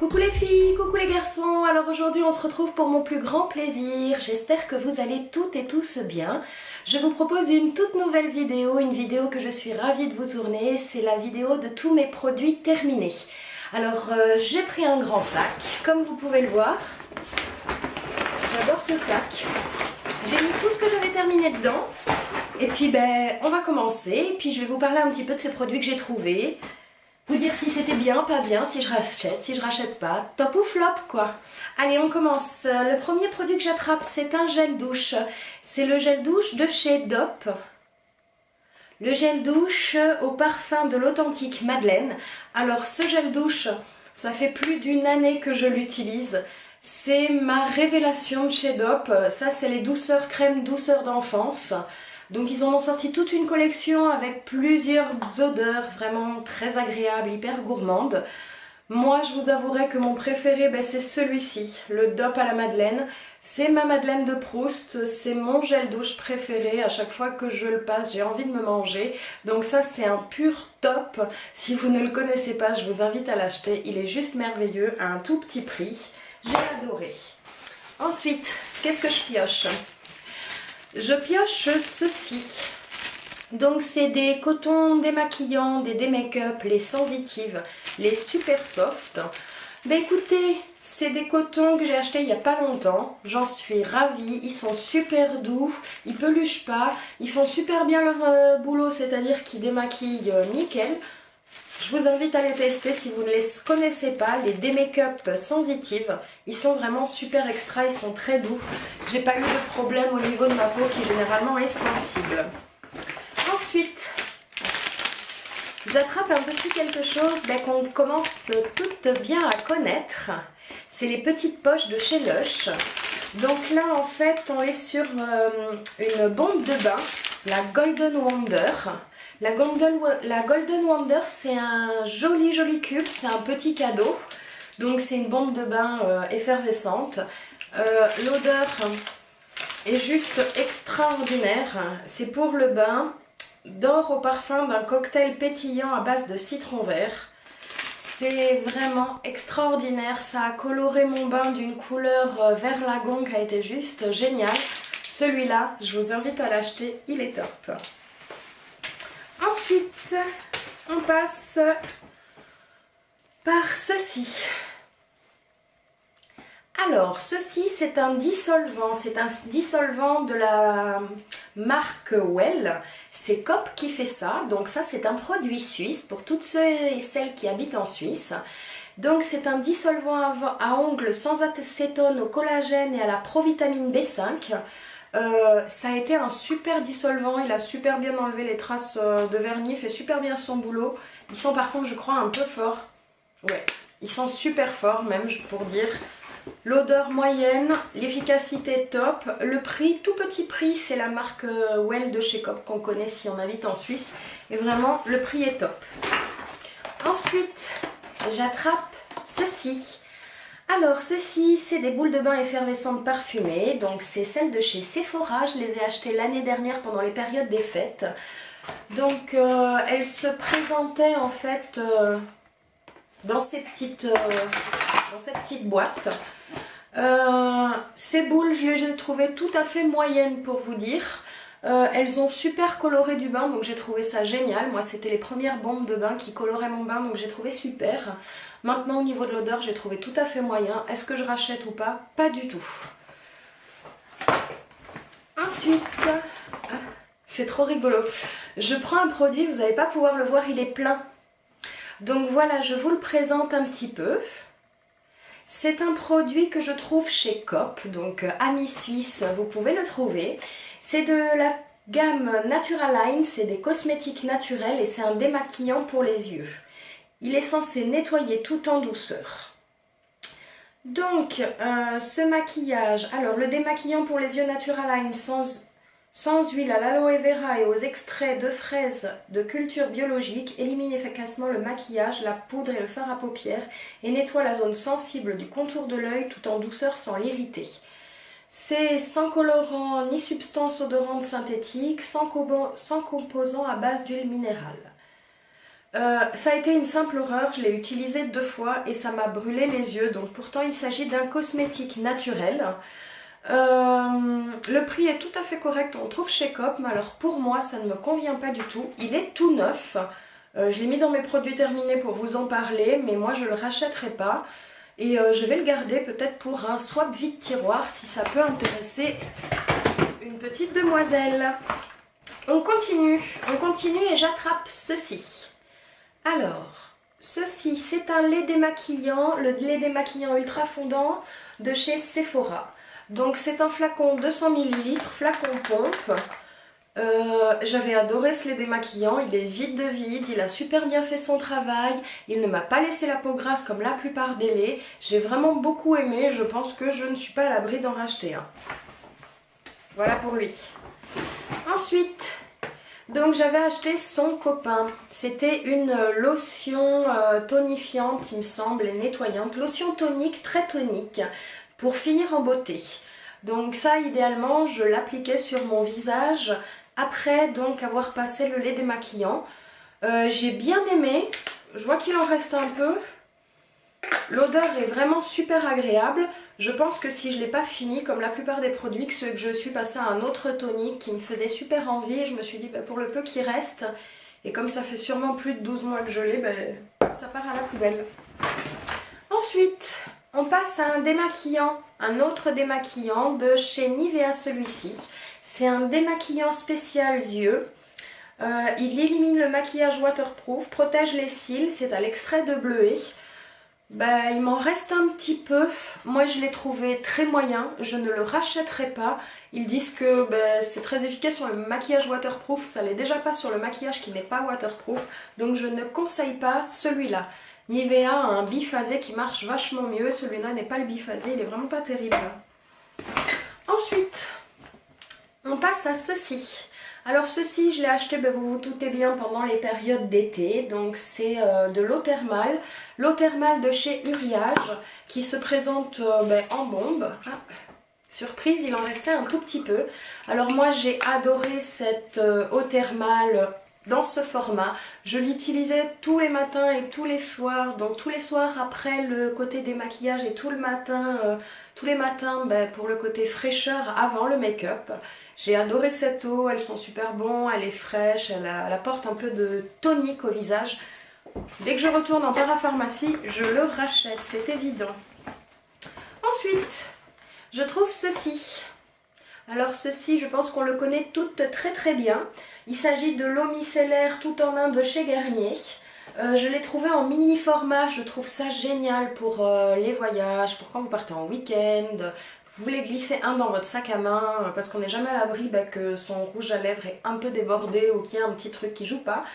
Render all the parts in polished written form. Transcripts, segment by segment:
Coucou les filles, coucou les garçons. Alors aujourd'hui on se retrouve pour mon plus grand plaisir. J'espère que vous allez toutes et tous bien. Je vous propose une toute nouvelle vidéo, une vidéo que je suis ravie de vous tourner. C'est la vidéo de tous mes produits terminés. Alors j'ai pris un grand sac, comme vous pouvez le voir. J'adore ce sac. J'ai mis tout ce que j'avais terminé dedans. Et puis on va commencer. Et puis je vais vous parler un petit peu de ces produits que j'ai trouvés. Vous dire si c'était bien, pas bien, si je rachète pas, top ou flop quoi. Allez, on commence. Le premier produit que j'attrape, c'est un gel douche. C'est le gel douche de chez Dop. Le gel douche au parfum de l'authentique Madeleine. Alors ce gel douche, ça fait plus d'une année que je l'utilise. C'est ma révélation de chez Dop. Ça c'est les douceurs crème douceur d'enfance. Donc ils en ont sorti toute une collection avec plusieurs odeurs vraiment très agréables, hyper gourmandes. Moi je vous avouerai que mon préféré c'est celui-ci, le Dop à la Madeleine. C'est ma Madeleine de Proust, c'est mon gel douche préféré. À chaque fois que je le passe, j'ai envie de me manger. Donc ça c'est un pur top. Si vous ne le connaissez pas, je vous invite à l'acheter. Il est juste merveilleux à un tout petit prix. J'ai adoré. Ensuite, qu'est-ce que je pioche ? Je pioche ceci. Donc c'est des cotons démaquillants, des démake-up, les sensitives, les super soft. Écoutez, c'est des cotons que j'ai achetés il n'y a pas longtemps. J'en suis ravie. Ils sont super doux, ils peluchent pas, ils font super bien leur boulot, c'est-à-dire qu'ils démaquillent nickel. Je vous invite à les tester si vous ne les connaissez pas, les démake-up sensitives. Ils sont vraiment super extra, ils sont très doux. J'ai pas eu de problème au niveau de ma peau qui généralement est sensible. Ensuite, j'attrape un petit quelque chose qu'on commence toutes bien à connaître. C'est les petites poches de chez Lush. Donc là en fait on est sur une bombe de bain, la Golden Wonder. La Golden Wonder, c'est un joli cube, c'est un petit cadeau. Donc c'est une bombe de bain effervescente. L'odeur est juste extraordinaire. C'est pour le bain, d'or au parfum d'un cocktail pétillant à base de citron vert. C'est vraiment extraordinaire. Ça a coloré mon bain d'une couleur vert lagon qui a été juste génial. Celui-là, je vous invite à l'acheter, il est top. Ensuite, on passe par ceci. Alors, ceci, c'est un dissolvant. C'est un dissolvant de la marque Well. C'est Cop qui fait ça. Donc ça, c'est un produit suisse pour toutes ceux et celles qui habitent en Suisse. Donc c'est un dissolvant à ongles sans acétone, au collagène et à la provitamine B5. Ça a été un super dissolvant, il a super bien enlevé les traces de vernis, fait super bien son boulot. Ils sont par contre je crois un peu forts. Ouais, ils sont super forts même pour dire. L'odeur moyenne, l'efficacité top. Le prix, tout petit prix, c'est la marque Well de chez Cop qu'on connaît si on habite en Suisse. Et vraiment le prix est top. Ensuite, j'attrape ceci. Alors ceci c'est des boules de bain effervescentes parfumées, donc c'est celles de chez Sephora, je les ai achetées l'année dernière pendant les périodes des fêtes. Donc elles se présentaient en fait dans cette petite boîte. Ces boules je les ai trouvées tout à fait moyennes pour vous dire. Elles ont super coloré du bain, donc j'ai trouvé ça génial. Moi c'était les premières bombes de bain qui coloraient mon bain, donc j'ai trouvé super. Maintenant au niveau de l'odeur j'ai trouvé tout à fait moyen. Est-ce que je rachète ou pas? Pas du tout. Ensuite, c'est trop rigolo. Je prends un produit, vous n'allez pas pouvoir le voir, il est plein. Donc voilà, je vous le présente un petit peu. C'est un produit que je trouve chez Cop, donc Amis Suisse, vous pouvez le trouver. C'est de la gamme Naturaline, c'est des cosmétiques naturels et c'est un démaquillant pour les yeux. Il est censé nettoyer tout en douceur. Donc, ce maquillage, alors le démaquillant pour les yeux Naturaline sans huile à l'aloe vera et aux extraits de fraises de culture biologique élimine efficacement le maquillage, la poudre et le fard à paupières et nettoie la zone sensible du contour de l'œil tout en douceur sans l'irriter. C'est sans colorant ni substance odorante synthétique, sans composant à base d'huile minérale. Ça a été une simple horreur, je l'ai utilisé 2 fois et ça m'a brûlé les yeux. Donc pourtant il s'agit d'un cosmétique naturel. Le prix est tout à fait correct, on le trouve chez Coop, mais alors pour moi ça ne me convient pas du tout. Il est tout neuf, je l'ai mis dans mes produits terminés pour vous en parler, mais moi je le rachèterai pas. Et je vais le garder peut-être pour un swap vide tiroir si ça peut intéresser une petite demoiselle. On continue et j'attrape ceci. Alors, ceci c'est un lait démaquillant, le lait démaquillant ultra fondant de chez Sephora. Donc c'est un flacon 200 ml, flacon pompe. J'avais adoré ce lait démaquillant, il est vide de vide, il a super bien fait son travail, il ne m'a pas laissé la peau grasse comme la plupart des laits. J'ai vraiment beaucoup aimé, je pense que je ne suis pas à l'abri d'en racheter un. Voilà pour lui. Ensuite, donc j'avais acheté son copain, c'était une lotion tonifiante il me semble et nettoyante, lotion tonique, très tonique, pour finir en beauté. Donc ça idéalement je l'appliquais sur mon visage après donc avoir passé le lait démaquillant. J'ai bien aimé, je vois qu'il en reste un peu. L'odeur est vraiment super agréable. Je pense que si je ne l'ai pas fini, comme la plupart des produits, que je suis passée à un autre tonique qui me faisait super envie, je me suis dit bah, pour le peu qui reste, et comme ça fait sûrement plus de 12 mois que je l'ai, bah, ça part à la poubelle. Ensuite, on passe à un démaquillant, un autre démaquillant de chez Nivea celui-ci. C'est un démaquillant spécial yeux. Il élimine le maquillage waterproof, protège les cils, c'est à l'extrait de bleuet. Bah, il m'en reste un petit peu. Moi je l'ai trouvé très moyen, je ne le rachèterai pas. Ils disent que bah, c'est très efficace sur le maquillage waterproof, ça l'est déjà pas sur le maquillage qui n'est pas waterproof. Donc je ne conseille pas celui-là. Nivea a un biphasé qui marche vachement mieux, celui-là n'est pas le biphasé, il est vraiment pas terrible. Ensuite, on passe à ceci. Alors ceci, je l'ai acheté, ben, vous vous doutez bien, pendant les périodes d'été. Donc c'est de l'eau thermale. L'eau thermale de chez Uriage qui se présente ben, en bombe. Ah, surprise, il en restait un tout petit peu. Alors moi j'ai adoré cette eau thermale dans ce format. Je l'utilisais tous les matins et tous les soirs. Donc tous les soirs après le côté démaquillage et tous les matins ben, pour le côté fraîcheur avant le make-up. J'ai adoré cette eau, elles sont super bonnes, elle est fraîche, elle apporte un peu de tonique au visage. Dès que je retourne en parapharmacie, je le rachète, c'est évident. Ensuite, je trouve ceci. Alors ceci, je pense qu'on le connaît toutes très très bien. Il s'agit de l'eau micellaire tout en un de chez Garnier. Je l'ai trouvé en mini format, je trouve ça génial pour les voyages, pour quand vous partez en week-end. Vous voulez glisser un dans votre sac à main parce qu'on n'est jamais à l'abri que son rouge à lèvres est un peu débordé ou qu'il y a un petit truc qui joue pas.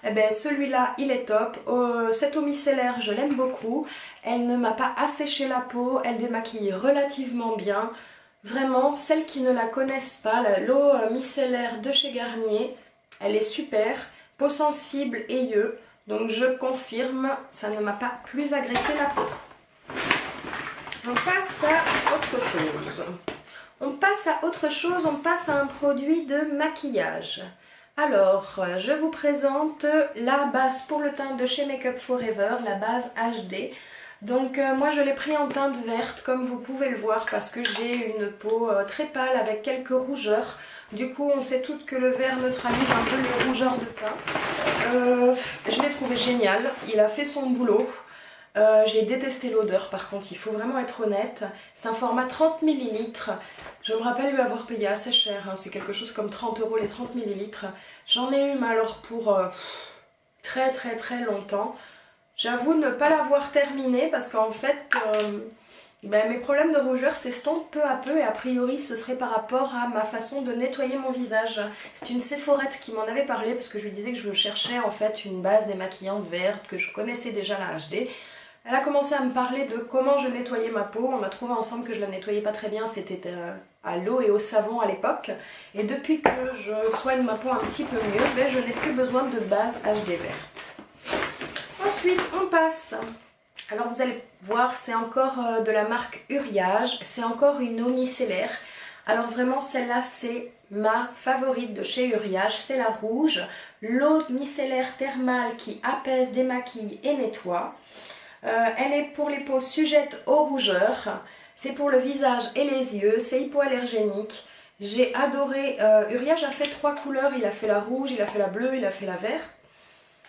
Eh ben celui-là il est top. Cette eau micellaire je l'aime beaucoup. Elle ne m'a pas asséché la peau, elle démaquille relativement bien. Vraiment, celles qui ne la connaissent pas, l'eau micellaire de chez Garnier, elle est super. Peau sensible et yeux. Donc je confirme, ça ne m'a pas plus agressé la peau. On passe à autre chose. On passe à un produit de maquillage. Alors, je vous présente la base pour le teint de chez Make Up Forever, la base HD. Donc moi je l'ai pris en teinte verte comme vous pouvez le voir parce que j'ai une peau très pâle avec quelques rougeurs. Du coup on sait toutes que le vert neutralise un peu les rougeurs de teint. Je l'ai trouvé génial, il a fait son boulot. J'ai détesté l'odeur par contre, il faut vraiment être honnête. C'est un format 30 ml. Je me rappelle lui avoir payé assez cher, hein. C'est quelque chose comme 30 € les 30 ml. J'en ai eu mais alors pour très très très longtemps. J'avoue ne pas l'avoir terminé parce qu'en fait mes problèmes de rougeur s'estompent peu à peu et a priori ce serait par rapport à ma façon de nettoyer mon visage. C'est une Sephorette qui m'en avait parlé parce que je lui disais que je cherchais en fait une base démaquillante verte, que je connaissais déjà la HD. Elle a commencé à me parler de comment je nettoyais ma peau. On a trouvé ensemble que je la nettoyais pas très bien, c'était à l'eau et au savon à l'époque. Et depuis que je soigne ma peau un petit peu mieux, je n'ai plus besoin de base HD verte. Ensuite, on passe. Alors vous allez voir, c'est encore de la marque Uriage. C'est encore une eau micellaire. Alors vraiment, celle-là, c'est ma favorite de chez Uriage, c'est la rouge. L'eau micellaire thermale qui apaise, démaquille et nettoie. Elle est pour les peaux sujettes aux rougeurs. C'est pour le visage et les yeux. C'est hypoallergénique. J'ai adoré. Uriage a fait 3 couleurs. Il a fait la rouge, il a fait la bleue, il a fait la verte.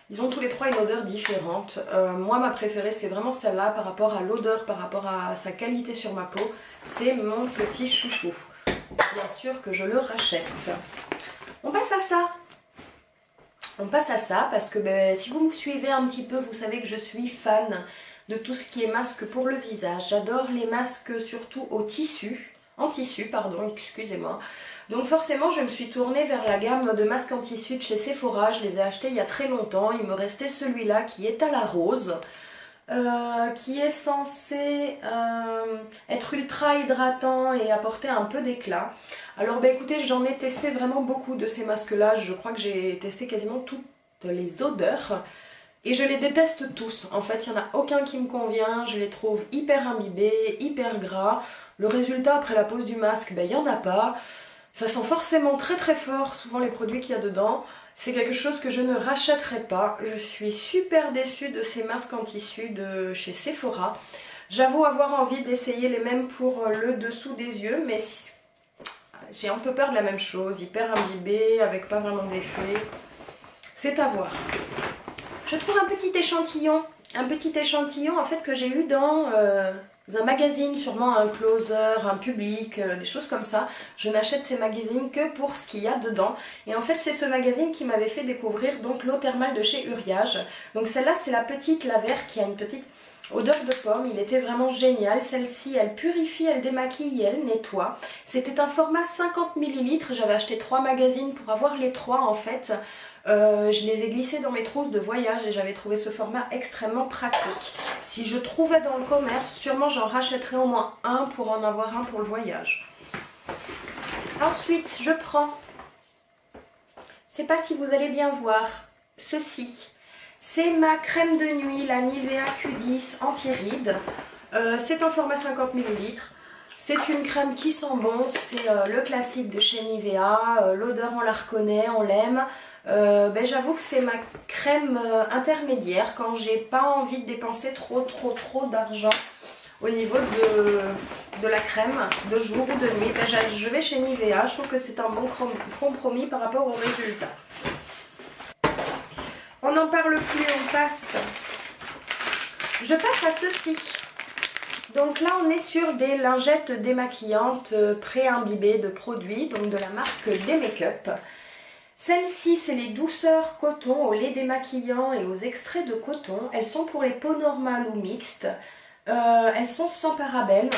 Ils ont tous les 3 une odeur différente. Moi, ma préférée, c'est vraiment celle-là par rapport à l'odeur, par rapport à sa qualité sur ma peau. C'est mon petit chouchou. Bien sûr que je le rachète. On passe à ça. On passe à ça parce que si vous me suivez un petit peu, vous savez que je suis fan de tout ce qui est masque pour le visage. J'adore les masques surtout au tissu. En tissu, pardon, excusez-moi. Donc forcément, je me suis tournée vers la gamme de masques en tissu de chez Sephora. Je les ai achetés il y a très longtemps. Il me restait celui-là qui est à la rose. Qui est censé être ultra hydratant et apporter un peu d'éclat. Alors écoutez, j'en ai testé vraiment beaucoup de ces masques là, je crois que j'ai testé quasiment toutes les odeurs et je les déteste tous. En fait, il n'y en a aucun qui me convient, je les trouve hyper imbibés, hyper gras. Le résultat après la pose du masque, il n'y en a pas. Ça sent forcément très très fort, souvent les produits qu'il y a dedans. C'est quelque chose que je ne rachèterai pas. Je suis super déçue de ces masques en tissu de chez Sephora. J'avoue avoir envie d'essayer les mêmes pour le dessous des yeux, mais j'ai un peu peur de la même chose. Hyper imbibé, avec pas vraiment d'effet. C'est à voir. Je trouve un petit échantillon en fait que j'ai eu dans un magazine, sûrement un closer, un public, des choses comme ça. Je n'achète ces magazines que pour ce qu'il y a dedans. Et en fait, c'est ce magazine qui m'avait fait découvrir donc l'eau thermale de chez Uriage. Donc celle-là, c'est la petite, la verte, qui a une petite odeur de pomme. Il était vraiment génial. Celle-ci, elle purifie, elle démaquille et elle nettoie. C'était un format 50 ml. J'avais acheté 3 magazines pour avoir les 3 en fait. Je les ai glissés dans mes trousses de voyage et j'avais trouvé ce format extrêmement pratique. Si je trouvais dans le commerce, sûrement j'en rachèterais au moins un pour en avoir un pour le voyage. Ensuite, je prends, je ne sais pas si vous allez bien voir, ceci. C'est ma crème de nuit, la Nivea Q10 anti-rides. C'est en format 50 ml. C'est une crème qui sent bon, c'est le classique de chez Nivea. L'odeur, on la reconnaît, on l'aime. J'avoue que c'est ma crème intermédiaire quand j'ai pas envie de dépenser trop d'argent au niveau de la crème de jour ou de nuit. Je vais chez Nivea, je trouve que c'est un bon compromis par rapport au résultat. On n'en parle plus, on passe. Je passe à ceci. Donc là on est sur des lingettes démaquillantes pré-imbibées de produits, donc de la marque Des-Make-up. Celles-ci, c'est les douceurs coton au lait démaquillant et aux extraits de coton. Elles sont pour les peaux normales ou mixtes. Elles sont sans parabènes.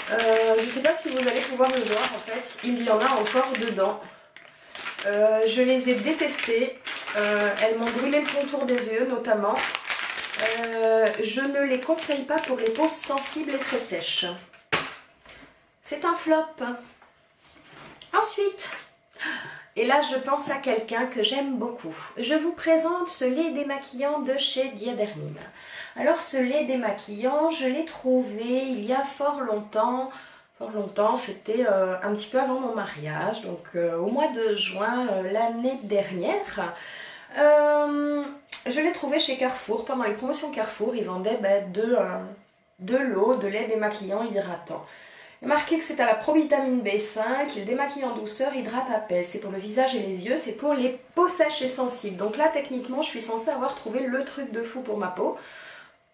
Je ne sais pas si vous allez pouvoir le voir en fait. Il y en a encore dedans. Je les ai détestées. Elles m'ont brûlé le contour des yeux notamment. Je ne les conseille pas pour les peaux sensibles et très sèches. C'est un flop. Ensuite... Et là, je pense à quelqu'un que j'aime beaucoup. Je vous présente ce lait démaquillant de chez Diadermine. Alors, ce lait démaquillant, je l'ai trouvé il y a fort longtemps. C'était un petit peu avant mon mariage, donc au mois de juin l'année dernière. Je l'ai trouvé chez Carrefour. Pendant les promotions Carrefour, ils vendaient de l'eau, de lait démaquillant hydratant. Il est marqué que c'est à la provitamine B5, il démaquille en douceur, hydrate, apaise. C'est pour le visage et les yeux, c'est pour les peaux sèches et sensibles. Donc là, techniquement, je suis censée avoir trouvé le truc de fou pour ma peau.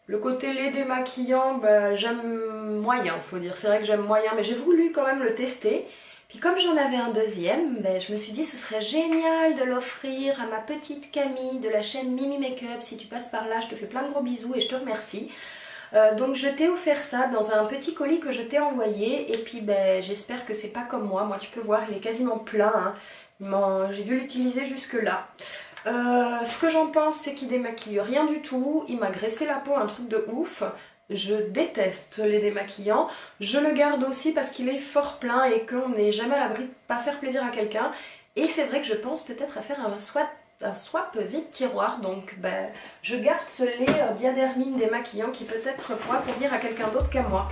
Le côté lait démaquillant, j'aime moyen, faut dire. C'est vrai que j'aime moyen, mais j'ai voulu quand même le tester. Puis comme j'en avais un deuxième, je me suis dit ce serait génial de l'offrir à ma petite Camille de la chaîne Mimi Makeup. Si tu passes par là, je te fais plein de gros bisous et je te remercie. Donc je t'ai offert ça dans un petit colis que je t'ai envoyé et puis j'espère que c'est pas comme moi. Moi tu peux voir il est quasiment plein, hein. J'ai dû l'utiliser jusque là. Ce que j'en pense c'est qu'il démaquille rien du tout, il m'a graissé la peau un truc de ouf. Je déteste les démaquillants, je le garde aussi parce qu'il est fort plein et qu'on n'est jamais à l'abri de pas faire plaisir à quelqu'un. Et c'est vrai que je pense peut-être à faire un swap vide tiroir, donc je garde ce lait Diadermine démaquillant qui peut-être pourra convenir à quelqu'un d'autre qu'à moi.